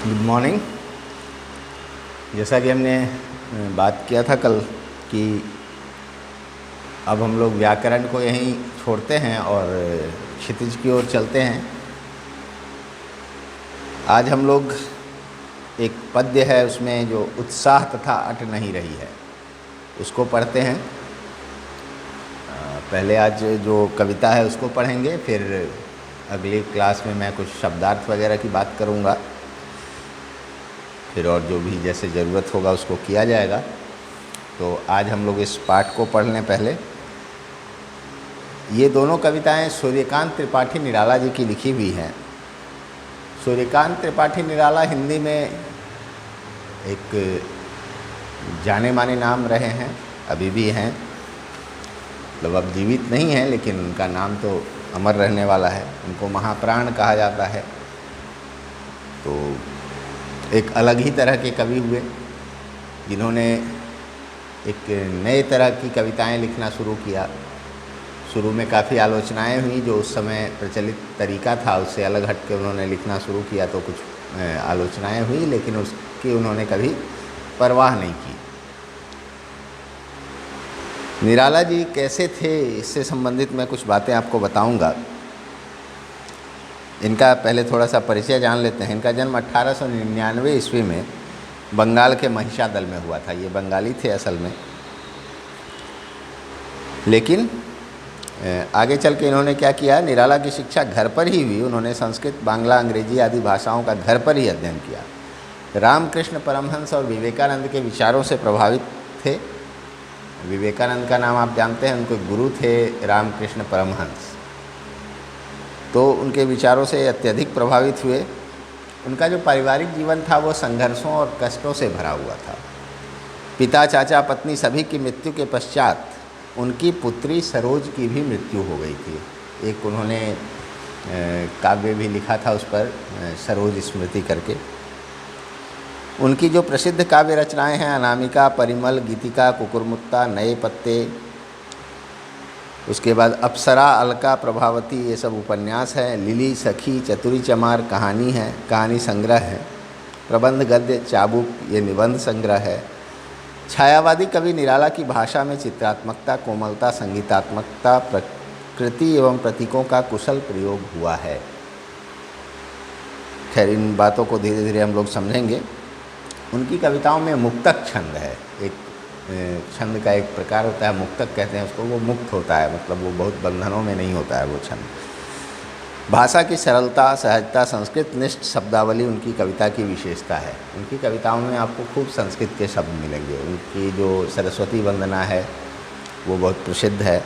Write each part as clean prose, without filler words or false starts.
Good morning. जैसा कि हमने बात किया था कल कि अब हम लोग व्याकरण को यहीं छोड़ते हैं और क्षितिज की ओर चलते हैं। आज हम लोग एक पद्य है उसमें जो उत्साह तथा अट नहीं रही है उसको पढ़ते हैं। पहले आज जो कविता है उसको पढ़ेंगे, फिर अगली क्लास में मैं कुछ शब्दार्थ वगैरह की बात करूँगा, फिर और जो भी जैसे ज़रूरत होगा उसको किया जाएगा। तो आज हम लोग इस पाठ को पढ़ लें। पहले ये दोनों कविताएं सूर्यकांत त्रिपाठी निराला जी की लिखी हुई हैं। सूर्यकांत त्रिपाठी निराला हिंदी में एक जाने माने नाम रहे हैं, अभी भी हैं, मतलब अब जीवित नहीं हैं लेकिन उनका नाम तो अमर रहने वाला है। उनको महाप्राण कहा जाता है। तो एक अलग ही तरह के कवि हुए जिन्होंने एक नए तरह की कविताएं लिखना शुरू किया। शुरू में काफ़ी आलोचनाएं हुई, जो उस समय प्रचलित तरीका था उससे अलग हट के उन्होंने लिखना शुरू किया तो कुछ आलोचनाएं हुई, लेकिन उसकी उन्होंने कभी परवाह नहीं की। निराला जी कैसे थे इससे संबंधित मैं कुछ बातें आपको बताऊंगा। इनका पहले थोड़ा सा परिचय जान लेते हैं। इनका जन्म 1899 ईस्वी में बंगाल के महिषादल में हुआ था। ये बंगाली थे असल में, लेकिन आगे चल के इन्होंने क्या किया, निराला की शिक्षा घर पर ही हुई। उन्होंने संस्कृत, बांग्ला, अंग्रेजी आदि भाषाओं का घर पर ही अध्ययन किया। रामकृष्ण परमहंस और विवेकानंद के विचारों से प्रभावित थे। विवेकानंद का नाम आप जानते हैं, उनके गुरु थे रामकृष्ण परमहंस। तो उनके विचारों से अत्यधिक प्रभावित हुए। उनका जो पारिवारिक जीवन था वो संघर्षों और कष्टों से भरा हुआ था। पिता, चाचा, पत्नी सभी की मृत्यु के पश्चात उनकी पुत्री सरोज की भी मृत्यु हो गई थी। एक उन्होंने काव्य भी लिखा था उस पर, सरोज स्मृति करके। उनकी जो प्रसिद्ध काव्य रचनाएं हैं, अनामिका, परिमल, गीतिका, कुकुरमुत्ता, नए पत्ते, उसके बाद अप्सरा, अलका, प्रभावती, ये सब उपन्यास है। लिली, सखी, चतुरी चमार कहानी है, कहानी संग्रह है। प्रबंध, गद्य, चाबुक, ये निबंध संग्रह है। छायावादी कवि निराला की भाषा में चित्रात्मकता, कोमलता, संगीतात्मकता, प्रकृति एवं प्रतीकों का कुशल प्रयोग हुआ है। खैर, इन बातों को धीरे धीरे हम लोग समझेंगे। उनकी कविताओं में मुक्तक छंद है। एक छंद का एक प्रकार होता है, मुक्तक कहते हैं उसको। वो मुक्त होता है, मतलब वो बहुत बंधनों में नहीं होता है वो छंद। भाषा की सरलता, सहजता, संस्कृत निष्ठ शब्दावली उनकी कविता की विशेषता है। उनकी कविताओं में आपको खूब संस्कृत के शब्द मिलेंगे। उनकी जो सरस्वती वंदना है वो बहुत प्रसिद्ध है।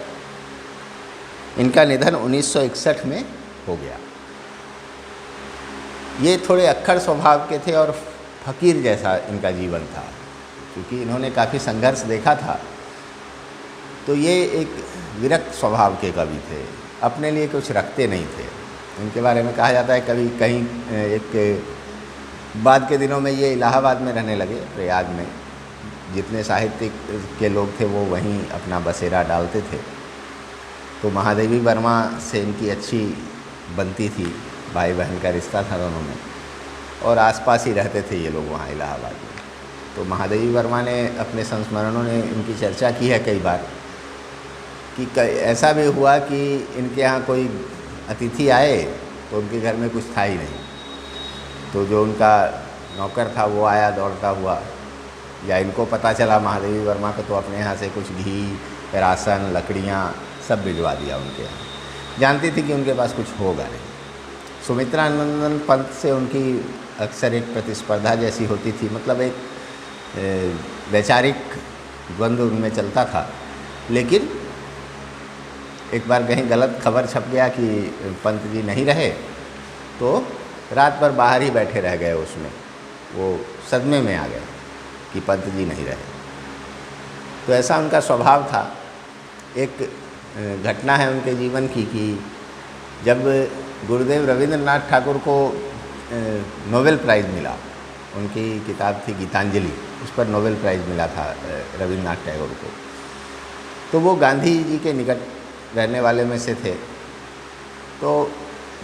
इनका निधन 1961 में हो गया। ये थोड़े अक्खड़ स्वभाव के थे और फकीर जैसा इनका जीवन था। क्योंकि इन्होंने काफ़ी संघर्ष देखा था, तो ये एक विरक्त स्वभाव के कवि थे, अपने लिए कुछ रखते नहीं थे। इनके बारे में कहा जाता है, कभी कहीं एक बाद के दिनों में ये इलाहाबाद में रहने लगे, प्रयाग में। जितने साहित्यिक के लोग थे वो वहीं अपना बसेरा डालते थे। तो महादेवी वर्मा से इनकी अच्छी बनती थी, भाई बहन का रिश्ता था दोनों में, और आसपास ही रहते थे ये लोग वहाँ इलाहाबाद में। तो महादेवी वर्मा ने अपने संस्मरणों ने इनकी चर्चा की है कई बार कि ऐसा भी हुआ कि इनके यहाँ कोई अतिथि आए तो उनके घर में कुछ था ही नहीं। तो जो उनका नौकर था वो आया दौड़ता हुआ, या इनको पता चला महादेवी वर्मा को, तो अपने यहाँ से कुछ घी, राशन, लकड़ियाँ सब भिजवा दिया उनके यहाँ। जानती थी कि उनके पास कुछ होगा नहीं। सुमित्रा नंदन पंत से उनकी अक्सर एक प्रतिस्पर्धा जैसी होती थी, मतलब एक वैचारिक द्वंद्व उनमें चलता था। लेकिन एक बार कहीं गलत खबर छप गया कि पंत जी नहीं रहे, तो रात भर बाहर ही बैठे रह गए। उसमें वो सदमे में आ गए कि पंत जी नहीं रहे। तो ऐसा उनका स्वभाव था। एक घटना है उनके जीवन की कि जब गुरुदेव रविंद्रनाथ ठाकुर को नोबेल प्राइज़ मिला, उनकी किताब थी गीतांजलि, उस पर नोबेल प्राइज़ मिला था रविंद्रनाथ टैगोर को। तो वो गांधी जी के निकट रहने वाले में से थे। तो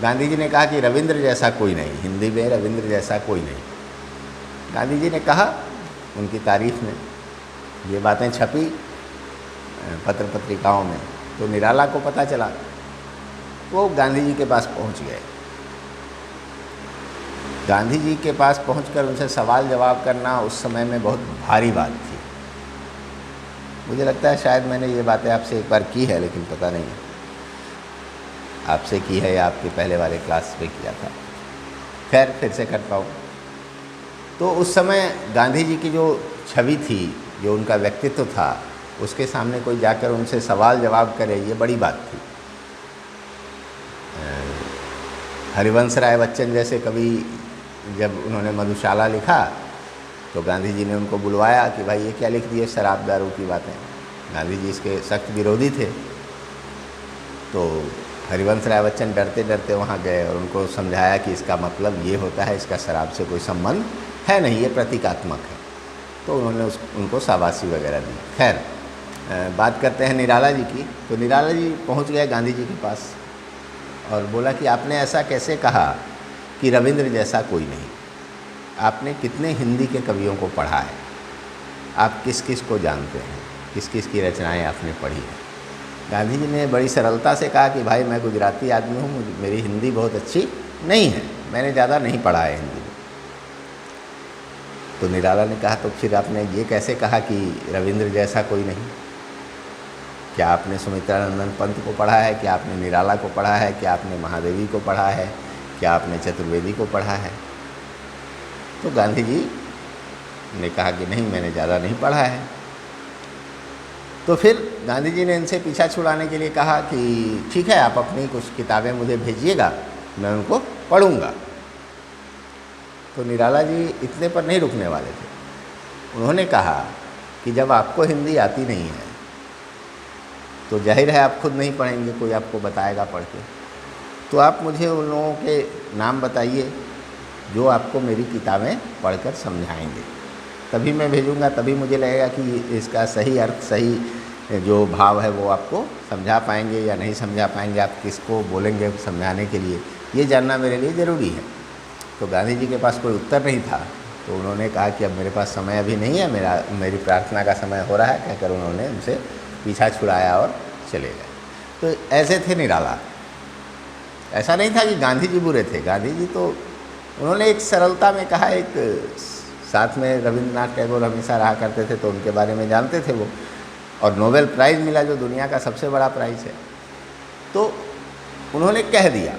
गांधी जी ने कहा कि रविंद्र जैसा कोई नहीं, हिंदी में रविंद्र जैसा कोई नहीं। गांधी जी ने कहा उनकी तारीफ में, ये बातें छपी पत्र पत्रिकाओं में, तो निराला को पता चला, वो गांधी जी के पास पहुंच गए। गांधी जी के पास पहुंचकर उनसे सवाल जवाब करना उस समय में बहुत भारी बात थी। मुझे लगता है शायद मैंने ये बातें आपसे एक बार की है, लेकिन पता नहीं आपसे की है या आपके पहले वाले क्लास में किया था। खैर फिर से करता हूँ। तो उस समय गांधी जी की जो छवि थी, जो उनका व्यक्तित्व था, उसके सामने कोई जाकर उनसे सवाल जवाब करे, ये बड़ी बात थी। हरिवंश राय बच्चन जैसे कवि जब उन्होंने मधुशाला लिखा तो गांधी जी ने उनको बुलवाया कि भाई ये क्या लिख दिए शराब दारू की बातें। गांधी जी इसके सख्त विरोधी थे। तो हरिवंश राय बच्चन डरते डरते वहाँ गए और उनको समझाया कि इसका मतलब ये होता है, इसका शराब से कोई संबंध है नहीं, ये प्रतीकात्मक है। तो उन्होंने उनको शाबाशी वगैरह दी। खैर बात करते हैं निराला जी की। तो निराला जी पहुँच गए गांधी जी के पास और बोला कि आपने ऐसा कैसे कहा कि रविंद्र जैसा कोई नहीं। आपने कितने हिंदी के कवियों को पढ़ा है, आप किस किस को जानते हैं, किस किस की रचनाएं आपने पढ़ी हैं। गांधी जी ने बड़ी सरलता से कहा कि भाई मैं गुजराती आदमी हूँ, मेरी हिंदी बहुत अच्छी नहीं है, मैंने ज़्यादा नहीं पढ़ा है हिंदी में। तो निराला ने कहा तो फिर आपने ये कैसे कहा कि रविंद्र जैसा कोई नहीं? क्या आपने सुमित्रानंदन पंत को पढ़ा है, क्या आपने निराला को पढ़ा है, क्या आपने महादेवी को पढ़ा है, क्या आपने चतुर्वेदी को पढ़ा है? तो गांधी जी ने कहा कि नहीं, मैंने ज़्यादा नहीं पढ़ा है। तो फिर गांधी जी ने इनसे पीछा छुड़ाने के लिए कहा कि ठीक है, आप अपनी कुछ किताबें मुझे भेजिएगा, मैं उनको पढ़ूंगा। तो निराला जी इतने पर नहीं रुकने वाले थे। उन्होंने कहा कि जब आपको हिंदी आती नहीं है तो जाहिर है आप खुद नहीं पढ़ेंगे, कोई आपको बताएगा पढ़ के। तो आप मुझे उन लोगों के नाम बताइए जो आपको मेरी किताबें पढ़कर समझाएंगे, तभी मैं भेजूँगा, तभी मुझे लगेगा कि इसका सही अर्थ, सही जो भाव है वो आपको समझा पाएंगे या नहीं समझा पाएंगे, आप किसको बोलेंगे समझाने के लिए, ये जानना मेरे लिए ज़रूरी है। तो गांधी जी के पास कोई उत्तर नहीं था। तो उन्होंने कहा कि अब मेरे पास समय अभी नहीं है, मेरी प्रार्थना का समय हो रहा है, कहकर उन्होंने उनसे पीछा छुड़ाया और चले गए। तो ऐसे थे निराला। ऐसा नहीं था कि गांधी जी बुरे थे। गांधी जी तो उन्होंने एक सरलता में कहा, एक साथ में रविंद्रनाथ टैगोर हमेशा रहा करते थे तो उनके बारे में जानते थे वो, और नोबेल प्राइज़ मिला जो दुनिया का सबसे बड़ा प्राइज़ है। तो उन्होंने कह दिया,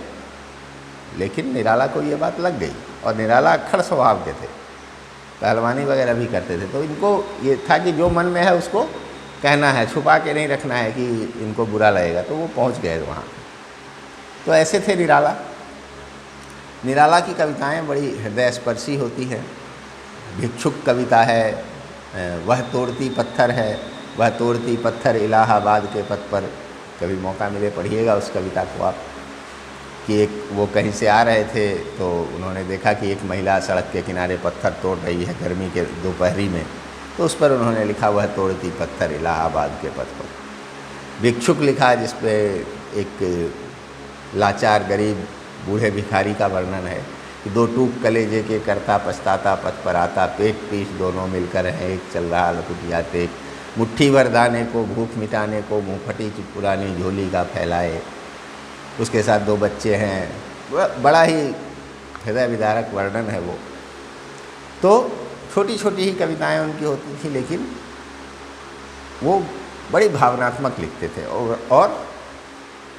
लेकिन निराला को ये बात लग गई। और निराला अक्खड़ स्वभाव के थे, पहलवानी वगैरह भी करते थे। तो इनको ये था कि जो मन में है उसको कहना है, छुपा के नहीं रखना है कि इनको बुरा लगेगा। तो वो पहुंच गए वहाँ। तो ऐसे थे निराला। निराला की कविताएं बड़ी हृदयस्पर्शी होती हैं। भिक्षुक कविता है, वह तोड़ती पत्थर है, वह तोड़ती पत्थर इलाहाबाद के पथ पर। कभी मौका मिले पढ़िएगा उस कविता को आप। कि एक वो कहीं से आ रहे थे तो उन्होंने देखा कि एक महिला सड़क के किनारे पत्थर तोड़ रही है गर्मी के दोपहरी में, तो उस पर उन्होंने लिखा वह तोड़ती पत्थर इलाहाबाद के पथ पर। भिक्षुक लिखा जिस पे एक लाचार गरीब बूढ़े भिखारी का वर्णन है कि दो टूक कलेजे के करता पछताता पथ पर आता, पेट पीठ दोनों मिलकर हैं एक, चल रहा लकुटिया टेक, मुट्ठी भर दाने को भूख मिटाने को मुँहफटी पुरानी झोली का फैलाए। उसके साथ दो बच्चे हैं। बड़ा ही हृदय विदारक वर्णन है वो। तो छोटी छोटी ही कविताएं उनकी होती थी, लेकिन वो बड़ी भावनात्मक लिखते थे और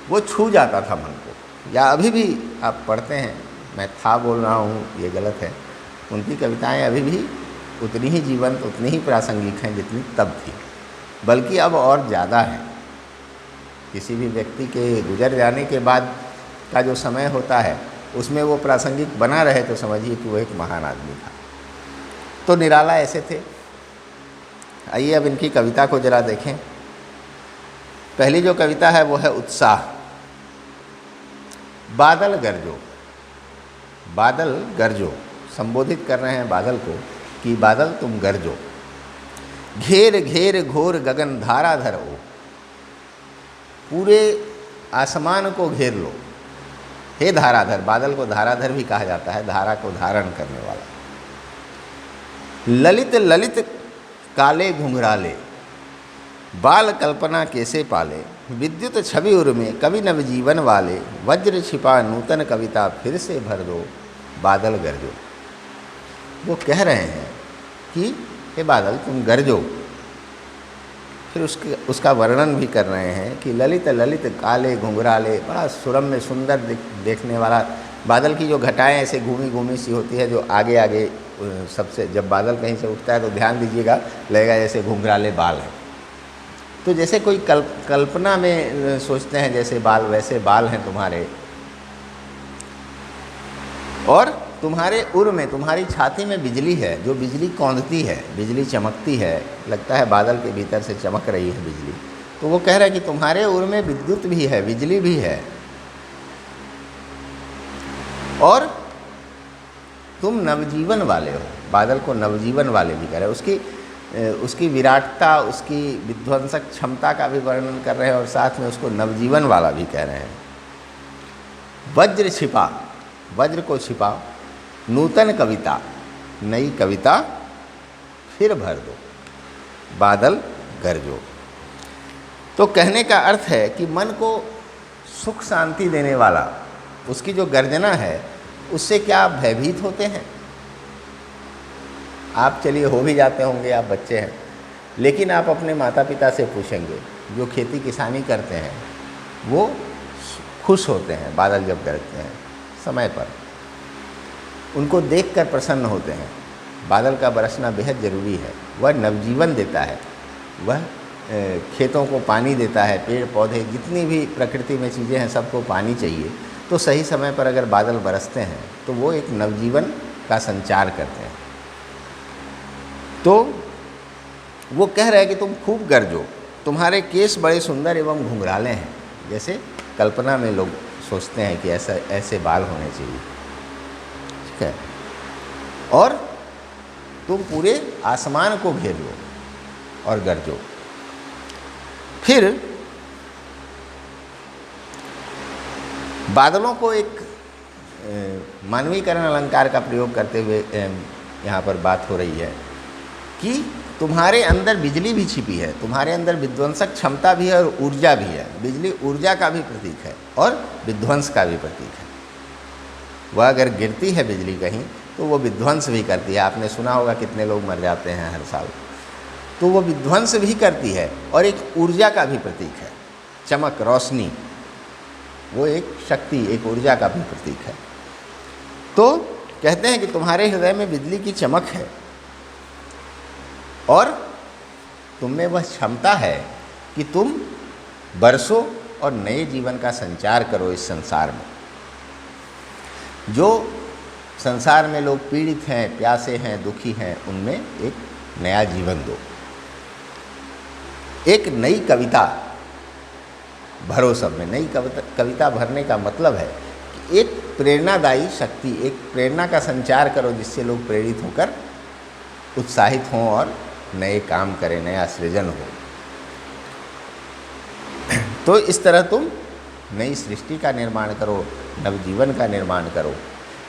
वो छू जाता था मन को। या अभी भी आप पढ़ते हैं, मैं था बोल रहा हूँ ये गलत है, उनकी कविताएं अभी भी उतनी ही जीवंत, उतनी ही प्रासंगिक हैं जितनी तब थी, बल्कि अब और ज़्यादा है। किसी भी व्यक्ति के गुजर जाने के बाद का जो समय होता है उसमें वो प्रासंगिक बना रहे तो समझिए कि वो एक महान आदमी था। तो निराला ऐसे थे। आइए अब इनकी कविता को जरा देखें। पहली जो कविता है वो है उत्साह। बादल गरजो, बादल गरजो, संबोधित कर रहे हैं बादल को कि बादल तुम गरजो। घेर घेर घोर गगन धाराधर हो, पूरे आसमान को घेर लो। हे धाराधर, बादल को धाराधर भी कहा जाता है, धारा को धारण करने वाला। ललित ललित काले घुंघराले, बाल कल्पना कैसे पाले, विद्युत छवि उर में कवि नवजीवन वाले, वज्र छिपा नूतन कविता फिर से भर दो, बादल गरजो। वो कह रहे हैं कि हे बादल तुम गरजो। फिर उसका वर्णन भी कर रहे हैं कि ललित ललित काले घुंघराले, बड़ा सुरम्य सुंदर देखने वाला। बादल की जो घटाएं ऐसे घूमी घूमी सी होती है, जो आगे आगे सबसे, जब बादल कहीं से उठता है तो ध्यान दीजिएगा, लगेगा जैसे घुंघराले बाल हैं। तो जैसे कोई कल्पना में सोचते हैं जैसे बाल, वैसे बाल हैं तुम्हारे। और तुम्हारे उर में, तुम्हारी छाती में बिजली है, जो बिजली कौंधती है, बिजली चमकती है, लगता है बादल के भीतर से चमक रही है बिजली। तो वो कह रहा है कि तुम्हारे उर में विद्युत भी है, बिजली भी है, और तुम नवजीवन वाले हो। बादल को नवजीवन वाले भी कह रहे हैं। उसकी विराटता, उसकी विध्वंसक क्षमता का भी वर्णन कर रहे हैं, और साथ में उसको नवजीवन वाला भी कह रहे हैं। वज्र छिपा, वज्र को छिपाओ, नूतन कविता, नई कविता फिर भर दो, बादल गरजो। तो कहने का अर्थ है कि मन को सुख शांति देने वाला उसकी जो गर्जना है, उससे क्या आप भयभीत होते हैं? आप चलिए हो भी जाते होंगे, आप बच्चे हैं, लेकिन आप अपने माता पिता से पूछेंगे जो खेती किसानी करते हैं, वो खुश होते हैं बादल जब गरजते हैं समय पर, उनको देखकर प्रसन्न होते हैं। बादल का बरसना बेहद ज़रूरी है। वह नवजीवन देता है, वह खेतों को पानी देता है, पेड़ पौधे जितनी भी प्रकृति में चीज़ें हैं सबको पानी चाहिए। तो सही समय पर अगर बादल बरसते हैं तो वो एक नवजीवन का संचार करते हैं। तो वो कह रहे हैं कि तुम खूब गरजो, तुम्हारे केस बड़े सुंदर एवं घुंघराले हैं। जैसे कल्पना में लोग सोचते हैं कि ऐसे बाल होने चाहिए, ठीक है। और तुम पूरे आसमान को घेर लो और गरजो। फिर बादलों को एक मानवीकरण अलंकार का प्रयोग करते हुए यहाँ पर बात हो रही है कि तुम्हारे अंदर बिजली भी छिपी है, तुम्हारे अंदर विध्वंसक क्षमता भी है और ऊर्जा भी है। बिजली ऊर्जा का भी प्रतीक है और विध्वंस का भी प्रतीक है। वह अगर गिरती है बिजली कहीं तो वो विध्वंस भी करती है। आपने सुना होगा कितने लोग मर जाते हैं हर साल। तो वो विध्वंस भी करती है और एक ऊर्जा का भी प्रतीक है। चमक, रोशनी, वो एक शक्ति, एक ऊर्जा का भी प्रतीक है। तो कहते हैं कि तुम्हारे हृदय में बिजली की चमक है और तुम में वह क्षमता है कि तुम बरसो और नए जीवन का संचार करो इस संसार में। जो संसार में लोग पीड़ित हैं, प्यासे हैं, दुखी हैं, उनमें एक नया जीवन दो। एक नई कविता भरो सब में। नई कविता भरने का मतलब है कि एक प्रेरणादायी शक्ति, एक प्रेरणा का संचार करो जिससे लोग प्रेरित होकर उत्साहित हों और नए काम करें, नया सृजन हो। तो इस तरह तुम नई सृष्टि का निर्माण करो, नवजीवन का निर्माण करो।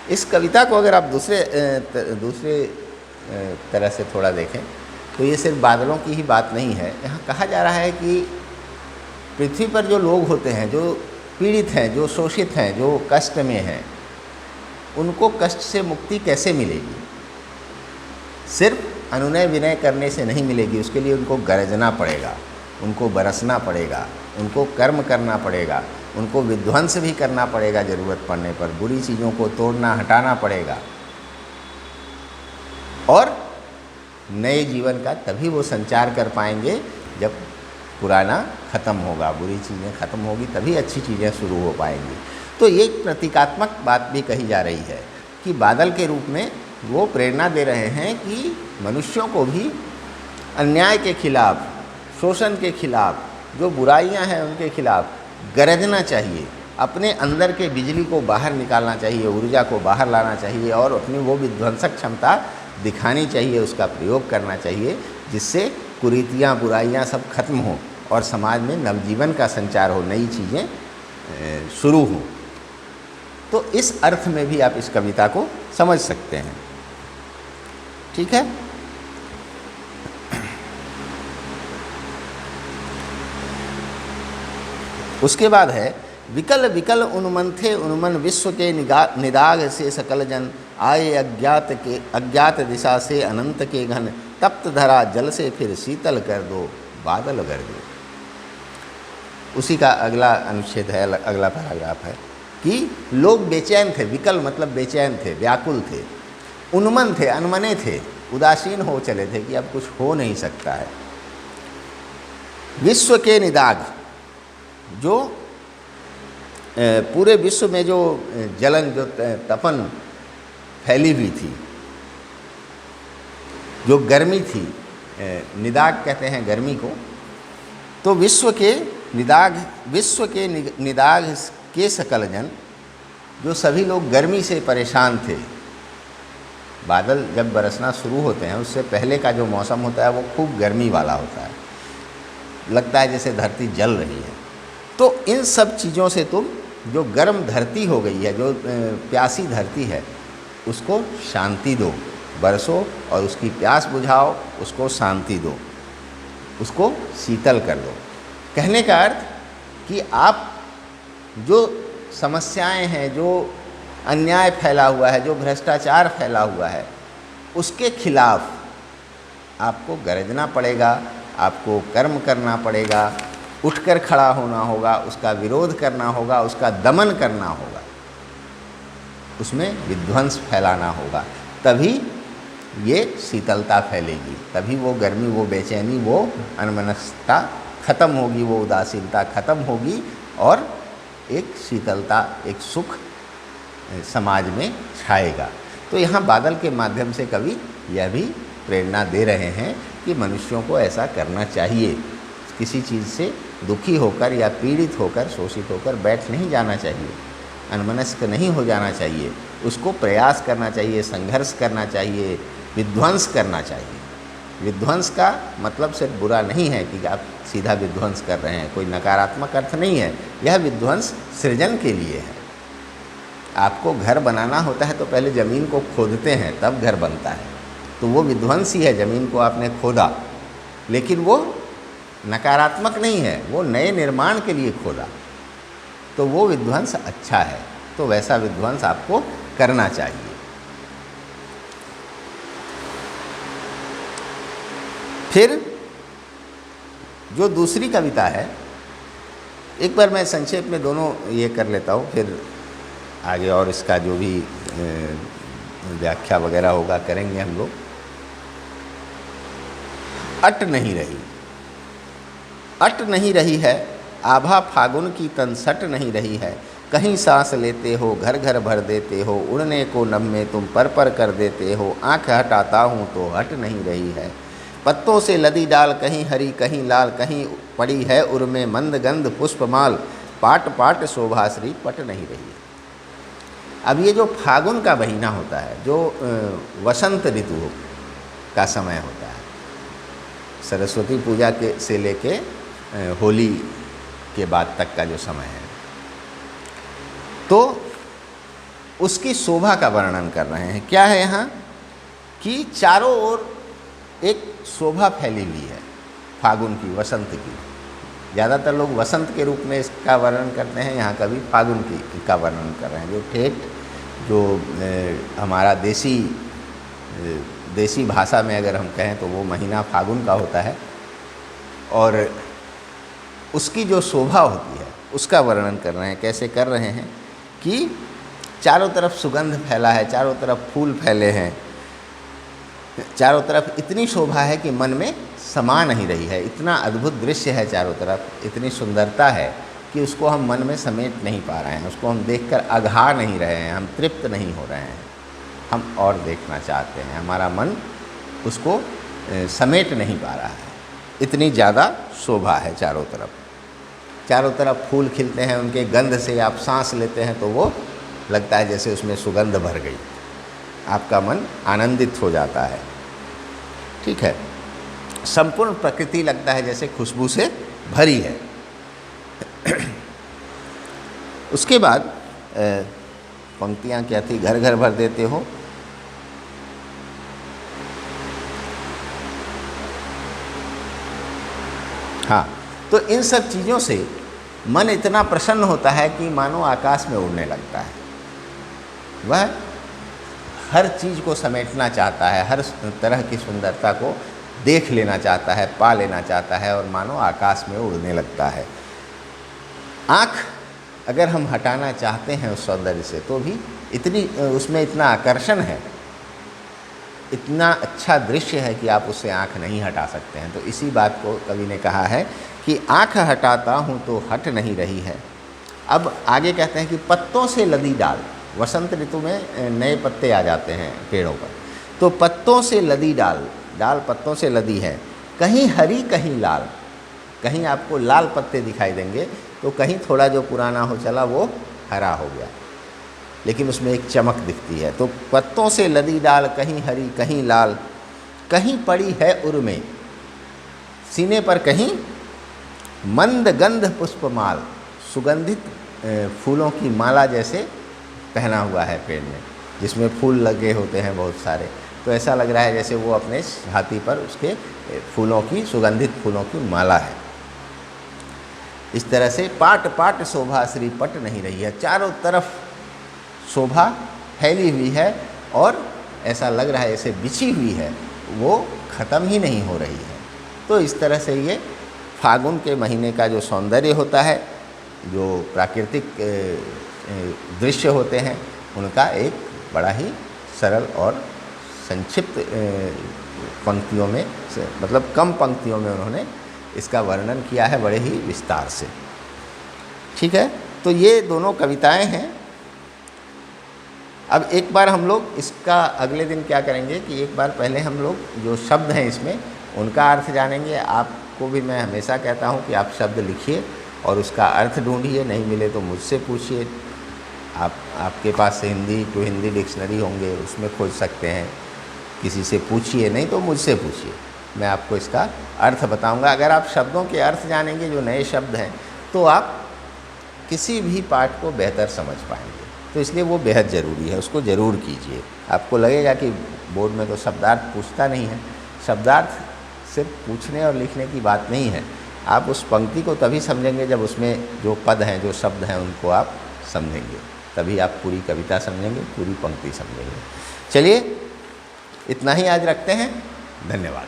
इस कविता को अगर आप दूसरे तरह से थोड़ा देखें तो ये सिर्फ बादलों की ही बात नहीं है। यहाँ कहा जा रहा है कि पृथ्वी पर जो लोग होते हैं, जो पीड़ित हैं, जो शोषित हैं, जो कष्ट में हैं, उनको कष्ट से मुक्ति कैसे मिलेगी? सिर्फ अनुनय विनय करने से नहीं मिलेगी। उसके लिए उनको गरजना पड़ेगा, उनको बरसना पड़ेगा, उनको कर्म करना पड़ेगा, उनको विध्वंस भी करना पड़ेगा। ज़रूरत पड़ने पर बुरी चीज़ों को तोड़ना, हटाना पड़ेगा। और नए जीवन का तभी वो संचार कर पाएंगे जब पुराना ख़त्म होगा, बुरी चीज़ें ख़त्म होगी, तभी अच्छी चीज़ें शुरू हो पाएंगी। तो ये प्रतीकात्मक बात भी कही जा रही है कि बादल के रूप में वो प्रेरणा दे रहे हैं कि मनुष्यों को भी अन्याय के खिलाफ, शोषण के खिलाफ, जो बुराइयां हैं उनके खिलाफ गरजना चाहिए। अपने अंदर के बिजली को बाहर निकालना चाहिए, ऊर्जा को बाहर लाना चाहिए और अपनी वो विध्वंसक क्षमता दिखानी चाहिए, उसका प्रयोग करना चाहिए, जिससे कुरीतियाँ, बुराइयाँ सब खत्म हों और समाज में नवजीवन का संचार हो, नई चीज़ें शुरू हों। तो इस अर्थ में भी आप इस कविता को समझ सकते हैं। ठीक है। उसके बाद है विकल विकल उन्मंथे उन्मन विश्व के निदाग से सकल जन आए अज्ञात दिशा से अनंत के घन तप्त धरा जल से फिर शीतल कर दो बादल कर दो। उसी का अगला अनुच्छेद है, अगला पैराग्राफ है कि लोग बेचैन थे, विकल मतलब बेचैन थे, व्याकुल थे, उन्मन थे, अनमने थे, उदासीन हो चले थे कि अब कुछ हो नहीं सकता है। विश्व के निदाग, जो पूरे विश्व में जो जलन, जो तपन फैली हुई थी, जो गर्मी थी, निदाग कहते हैं गर्मी को, तो विश्व के निदाग के सकल जन, जो सभी लोग गर्मी से परेशान थे। बादल जब बरसना शुरू होते हैं उससे पहले का जो मौसम होता है वो खूब गर्मी वाला होता है, लगता है जैसे धरती जल रही है। तो इन सब चीज़ों से तुम, जो गर्म धरती हो गई है, जो प्यासी धरती है, उसको शांति दो, बरसो और उसकी प्यास बुझाओ, उसको शांति दो, उसको शीतल कर दो। कहने का अर्थ कि आप जो समस्याएं हैं, जो अन्याय फैला हुआ है, जो भ्रष्टाचार फैला हुआ है, उसके खिलाफ आपको गरजना पड़ेगा, आपको कर्म करना पड़ेगा, उठकर खड़ा होना होगा, उसका विरोध करना होगा, उसका दमन करना होगा, उसमें विध्वंस फैलाना होगा। तभी ये शीतलता फैलेगी, तभी वो गर्मी, वो बेचैनी, वो अनमनस्कता खत्म होगी, वो उदासीनता खत्म होगी और एक शीतलता, एक सुख समाज में छाएगा। तो यहाँ बादल के माध्यम से कवि यह भी प्रेरणा दे रहे हैं कि मनुष्यों को ऐसा करना चाहिए, किसी चीज़ से दुखी होकर या पीड़ित होकर, शोषित होकर बैठ नहीं जाना चाहिए, अनमनस्क नहीं हो जाना चाहिए, उसको प्रयास करना चाहिए, संघर्ष करना चाहिए, विध्वंस करना चाहिए। विध्वंस का मतलब सिर्फ बुरा नहीं है कि आप सीधा विध्वंस कर रहे हैं, कोई नकारात्मक अर्थ नहीं है, यह विध्वंस सृजन के लिए है। आपको घर बनाना होता है तो पहले ज़मीन को खोदते हैं, तब घर बनता है, तो वो विध्वंस ही है, ज़मीन को आपने खोदा, लेकिन वो नकारात्मक नहीं है, वो नए निर्माण के लिए खोदा, तो वो विध्वंस अच्छा है। तो वैसा विध्वंस आपको करना चाहिए। फिर जो दूसरी कविता है, एक बार मैं संक्षेप में दोनों ये कर लेता हूँ, फिर आगे और इसका जो भी व्याख्या वगैरह होगा करेंगे हम लोग। अट नहीं रही, अट नहीं रही है आभा फागुन की तन सट नहीं रही है, कहीं सांस लेते हो घर घर भर देते हो, उड़ने को नभ में तुम पर कर देते हो, आँख हटाता हूँ तो हट नहीं रही है, पत्तों से लदी डाल कहीं हरी कहीं लाल, कहीं पड़ी है उर्मे मंद गंध पुष्पमाल, पाट पाट शोभाश्री पट नहीं रही है। अब ये जो फागुन का महीना होता है, जो वसंत ऋतु का समय होता है, सरस्वती पूजा के से लेके होली के बाद तक का जो समय है, तो उसकी शोभा का वर्णन कर रहे हैं। क्या है यहाँ कि चारों ओर एक शोभा फैली हुई है फागुन की, वसंत की। ज़्यादातर लोग वसंत के रूप में इसका वर्णन करते हैं, यहाँ कभी फागुन की का वर्णन कर रहे हैं। जो ठेठ, जो हमारा देसी भाषा में अगर हम कहें तो वो महीना फागुन का होता है, और उसकी जो शोभा होती है उसका वर्णन कर रहे हैं। कैसे कर रहे हैं कि चारों तरफ सुगंध फैला है, चारों तरफ फूल फैले हैं, चारों तरफ इतनी शोभा है कि मन में समा नहीं रही है, इतना अद्भुत दृश्य है चारों तरफ, इतनी सुंदरता है कि उसको हम मन में समेट नहीं पा रहे हैं, उसको हम देखकर अघा नहीं रहे हैं, हम तृप्त नहीं हो रहे हैं, हम और देखना चाहते हैं, हमारा मन उसको समेट नहीं पा रहा है, इतनी ज़्यादा शोभा है चारों तरफ। चारों तरफ फूल खिलते हैं, उनके गंध से आप सांस लेते हैं तो वो लगता है जैसे उसमें सुगंध भर गई, आपका मन आनंदित हो जाता है। ठीक है, संपूर्ण प्रकृति लगता है जैसे खुशबू से भरी है। उसके बाद पंक्तियाँ क्या थी, घर घर भर देते हो, हाँ, तो इन सब चीज़ों से मन इतना प्रसन्न होता है कि मानो आकाश में उड़ने लगता है। वह हर चीज़ को समेटना चाहता है, हर तरह की सुंदरता को देख लेना चाहता है, पा लेना चाहता है और मानो आकाश में उड़ने लगता है। आँख अगर हम हटाना चाहते हैं उस सौंदर्य से तो भी उसमें इतना आकर्षण है, इतना अच्छा दृश्य है कि आप उससे आँख नहीं हटा सकते हैं। तो इसी बात को कवि ने कहा है कि आँख हटाता हूँ तो हट नहीं रही है। अब आगे कहते हैं कि पत्तों से लदी डाल, वसंत ऋतु में नए पत्ते आ जाते हैं पेड़ों पर, तो पत्तों से लदी डाल, डाल पत्तों से लदी है, कहीं हरी कहीं लाल, कहीं आपको लाल पत्ते दिखाई देंगे तो कहीं थोड़ा जो पुराना हो चला वो हरा हो गया, लेकिन उसमें एक चमक दिखती है। तो पत्तों से लदी डाल, कहीं हरी कहीं लाल, कहीं पड़ी है उर्मे, सीने पर कहीं मंद गंध पुष्पमाल, सुगंधित फूलों की माला जैसे पहना हुआ है पेड़ में, जिसमें फूल लगे होते हैं बहुत सारे। तो ऐसा लग रहा है जैसे वो अपने छाती पर उसके फूलों की, सुगंधित फूलों की माला है। इस तरह से पाट पाट शोभा श्री पट नहीं रही है, चारों तरफ शोभा फैली हुई है और ऐसा लग रहा है जैसे बिछी हुई है, वो ख़त्म ही नहीं हो रही है। तो इस तरह से ये फागुन के महीने का जो सौंदर्य होता है, जो प्राकृतिक दृश्य होते हैं, उनका एक बड़ा ही सरल और संक्षिप्त पंक्तियों में, मतलब कम पंक्तियों में उन्होंने इसका वर्णन किया है बड़े ही विस्तार से। ठीक है, तो ये दोनों कविताएं हैं। अब एक बार हम लोग इसका अगले दिन क्या करेंगे कि एक बार पहले हम लोग जो शब्द हैं इसमें उनका अर्थ जानेंगे। आपको भी मैं हमेशा कहता हूँ कि आप शब्द लिखिए और उसका अर्थ ढूंढिए, नहीं मिले तो मुझसे पूछिए। आपके पास हिंदी टू हिंदी डिक्शनरी होंगे, उसमें खोज सकते हैं, किसी से पूछिए, नहीं तो मुझसे पूछिए, मैं आपको इसका अर्थ बताऊंगा। अगर आप शब्दों के अर्थ जानेंगे, जो नए शब्द हैं, तो आप किसी भी पाठ को बेहतर समझ पाएंगे। तो इसलिए वो बेहद ज़रूरी है, उसको ज़रूर कीजिए। आपको लगेगा कि बोर्ड में तो शब्दार्थ पूछता नहीं है। शब्दार्थ सिर्फ पूछने और लिखने की बात नहीं है, आप उस पंक्ति को तभी समझेंगे जब उसमें जो पद हैं, जो शब्द हैं, उनको आप समझेंगे, तभी आप पूरी कविता समझेंगे, पूरी पंक्ति समझेंगे। चलिए, इतना ही आज रखते हैं। धन्यवाद।